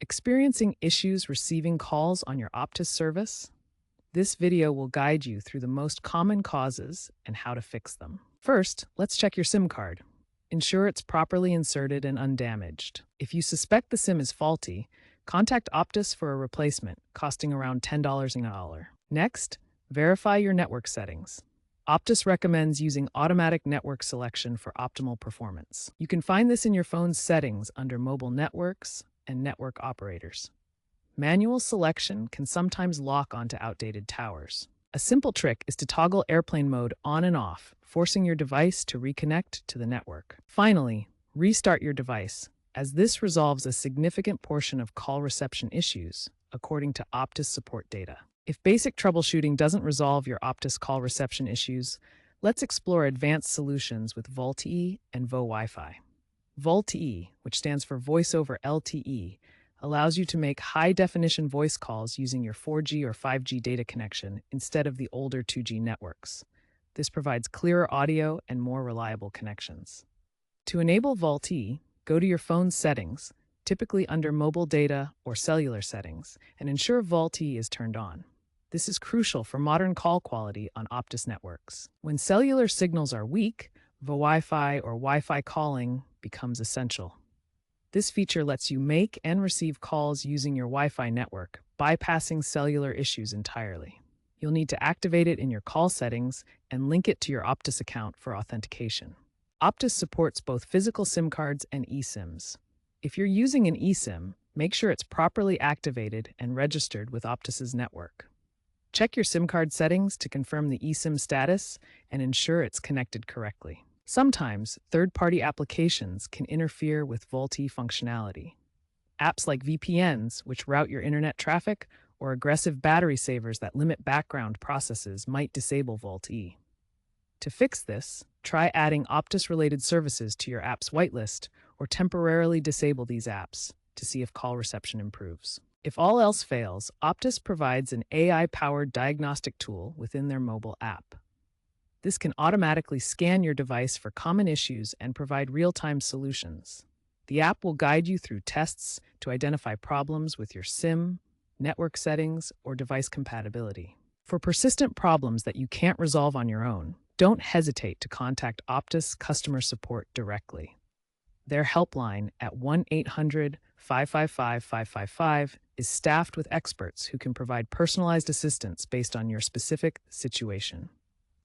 Experiencing issues receiving calls on your Optus service? This video will guide you through the most common causes and how to fix them. First, let's check your SIM card. Ensure it's properly inserted and undamaged. If you suspect the SIM is faulty, contact Optus for a replacement, costing around $10 an hour. Next, verify your network settings. Optus recommends using automatic network selection for optimal performance. You can find this in your phone's settings under Mobile Networks and Network Operators. Manual selection can sometimes lock onto outdated towers. A simple trick is to toggle airplane mode on and off, forcing your device to reconnect to the network. Finally, restart your device, as this resolves a significant portion of call reception issues, according to Optus support data. If basic troubleshooting doesn't resolve your Optus call reception issues, let's explore advanced solutions with VoLTE and VoWiFi. VoLTE, which stands for Voice over LTE, allows you to make high-definition voice calls using your 4G or 5G data connection instead of the older 2G networks. This provides clearer audio and more reliable connections. To enable VoLTE, go to your phone's settings, typically under mobile data or cellular settings, and ensure VoLTE is turned on. This is crucial for modern call quality on Optus networks. When cellular signals are weak, VoWiFi or Wi-Fi calling becomes essential. This feature lets you make and receive calls using your Wi-Fi network, bypassing cellular issues entirely. You'll need to activate it in your call settings and link it to your Optus account for authentication. Optus supports both physical SIM cards and eSIMs. If you're using an eSIM, make sure it's properly activated and registered with Optus's network. Check your SIM card settings to confirm the eSIM status and ensure it's connected correctly. Sometimes, third-party applications can interfere with VoLTE functionality. Apps like VPNs, which route your internet traffic, or aggressive battery savers that limit background processes might disable VoLTE. To fix this, try adding Optus-related services to your app's whitelist or temporarily disable these apps to see if call reception improves. If all else fails, Optus provides an AI-powered diagnostic tool within their mobile app. This can automatically scan your device for common issues and provide real-time solutions. The app will guide you through tests to identify problems with your SIM, network settings, or device compatibility. For persistent problems that you can't resolve on your own, don't hesitate to contact Optus customer support directly. Their helpline at 1-800-555-555 is staffed with experts who can provide personalized assistance based on your specific situation.